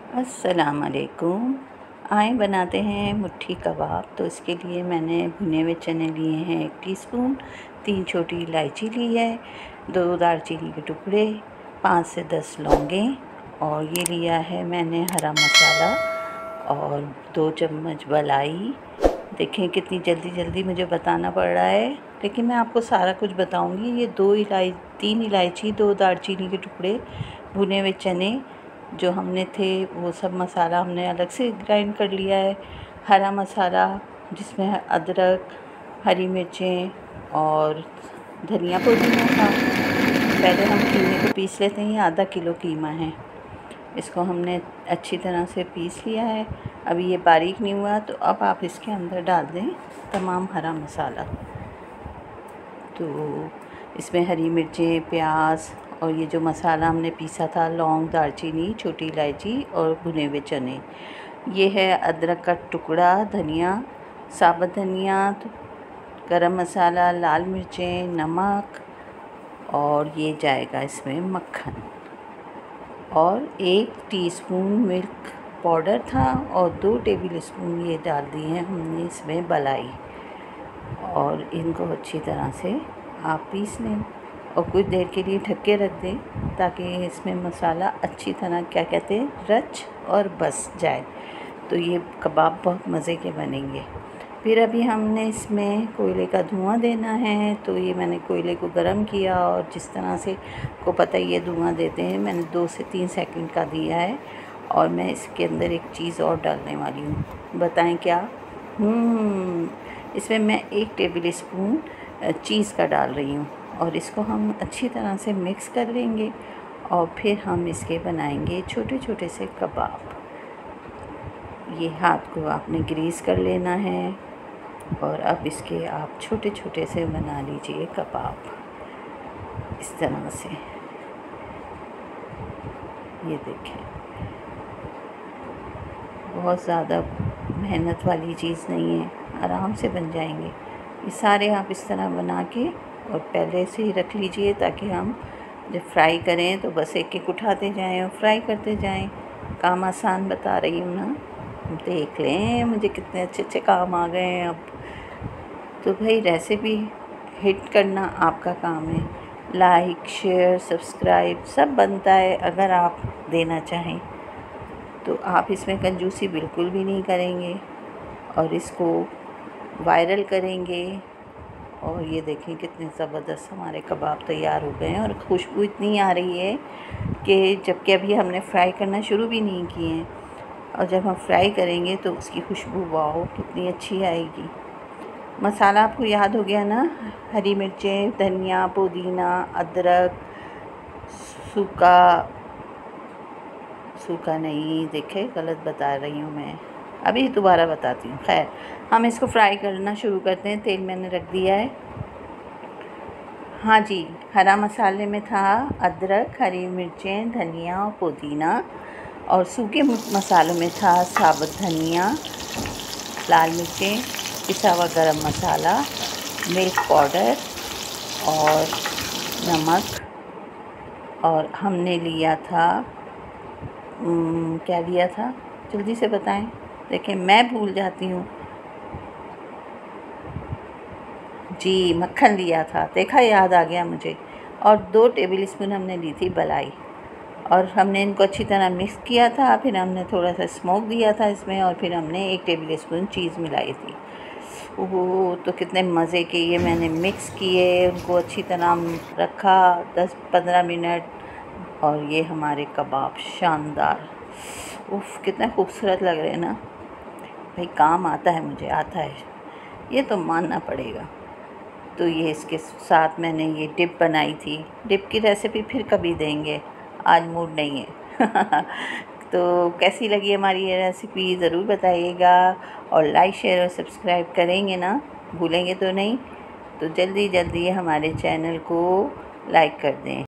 अस्सलाम वालेकुम। आए बनाते हैं मुट्ठी कबाब। तो इसके लिए मैंने भुने हुए चने लिए हैं 1 टीस्पून, 3 छोटी इलायची ली है, 2 दालचीनी के टुकड़े, 5 से 10 लौंगें और ये लिया है मैंने हरा मसाला और 2 चम्मच मलाई। देखें कितनी जल्दी जल्दी मुझे बताना पड़ रहा है, लेकिन मैं आपको सारा कुछ बताऊंगी। ये 3 इलायची, 2 दालचीनी के टुकड़े, भुने हुए चने जो हमने थे वो सब मसाला हमने अलग से ग्राइंड कर लिया है। हरा मसाला जिसमें अदरक, हरी मिर्चें और धनिया पुदीना था। पहले हम कीमे को पीस लेते हैं। ये आधा किलो कीमा है, इसको हमने अच्छी तरह से पीस लिया है। अभी ये बारीक नहीं हुआ, तो अब आप इसके अंदर डाल दें तमाम हरा मसाला। तो इसमें हरी मिर्चें, प्याज और ये जो मसाला हमने पीसा था, लौंग, दालचीनी, छोटी इलायची और भुने हुए चने। ये है अदरक का टुकड़ा, धनिया, साबुत धनिया, गरम मसाला, लाल मिर्चें, नमक और ये जाएगा इसमें मक्खन और 1 टीस्पून मिल्क पाउडर था और 2 टेबल स्पून ये डाल दिए हैं हमने इसमें मलाई। और इनको अच्छी तरह से आप पीस लें और कुछ देर के लिए ढक के रख दें ताकि इसमें मसाला अच्छी तरह रच और बस जाए। तो ये कबाब बहुत मज़े के बनेंगे। फिर अभी हमने इसमें कोयले का धुआं देना है। तो ये मैंने कोयले को गर्म किया और जिस तरह से को पता ही ये धुआं देते हैं, मैंने 2 से 3 सेकंड का दिया है। और मैं इसके अंदर एक चीज़ और डालने वाली हूँ, बताएं क्या? इसमें मैं 1 टेबल स्पून चीज़ का डाल रही हूँ और इसको हम अच्छी तरह से मिक्स कर लेंगे और फिर हम इसके बनाएंगे छोटे छोटे से कबाब। ये हाथ को आपने ग्रीस कर लेना है और अब इसके आप छोटे छोटे से बना लीजिए कबाब इस तरह से। ये देखें, बहुत ज़्यादा मेहनत वाली चीज़ नहीं है, आराम से बन जाएंगे। ये सारे आप इस तरह बना के और पहले से ही रख लीजिए ताकि हम जब फ्राई करें तो बस एक एक उठाते जाएं और फ्राई करते जाएं। काम आसान बता रही हूँ ना, देख लें मुझे कितने अच्छे अच्छे काम आ गए हैं अब। तो भाई रेसिपी हिट करना आपका काम है। लाइक, शेयर, सब्सक्राइब सब बनता है अगर आप देना चाहें तो। आप इसमें कंजूसी बिल्कुल भी नहीं करेंगे और इसको वायरल करेंगे। और ये देखें कितने ज़बरदस्त हमारे कबाब तैयार हो गए हैं और खुशबू इतनी आ रही है कि जबकि अभी हमने फ्राई करना शुरू भी नहीं किए हैं। और जब हम फ्राई करेंगे तो उसकी खुशबू वाओ कितनी अच्छी आएगी। मसाला आपको याद हो गया ना? हरी मिर्चें, धनिया, पुदीना, अदरक, सूखा नहीं, देखे गलत बता रही हूँ मैं, अभी दोबारा बताती हूँ। खैर, हम इसको फ्राई करना शुरू करते हैं। तेल मैंने रख दिया है। हाँ जी, हरा मसाले में था अदरक, हरी मिर्चें, धनिया और पुदीना और सूखे मसालों में था साबुत धनिया, लाल मिर्चें, पिसा हुआ गरम मसाला, मिल्क पाउडर और नमक। और हमने लिया था क्या लिया था, जल्दी से बताएं। देखें मैं भूल जाती हूँ जी, मक्खन लिया था, देखा याद आ गया मुझे। और 2 टेबल स्पून हमने ली थी मलाई और हमने इनको अच्छी तरह मिक्स किया था। फिर हमने थोड़ा सा स्मोक दिया था इसमें और फिर हमने 1 टेबल स्पून चीज़ मिलाई थी। ओह, तो कितने मज़े के ये मैंने मिक्स किए, उनको अच्छी तरह रखा 10-15 मिनट और ये हमारे कबाब शानदार, उफ़ कितना खूबसूरत लग रहे हैं ना। भाई काम आता है, मुझे आता है, ये तो मानना पड़ेगा। तो ये इसके साथ मैंने ये डिप बनाई थी। डिप की रेसिपी फिर कभी देंगे, आज मूड नहीं है। तो कैसी लगी हमारी ये रेसिपी ज़रूर बताइएगा और लाइक, शेयर और सब्सक्राइब करेंगे ना, भूलेंगे तो नहीं। तो जल्दी जल्दी हमारे चैनल को लाइक कर दें।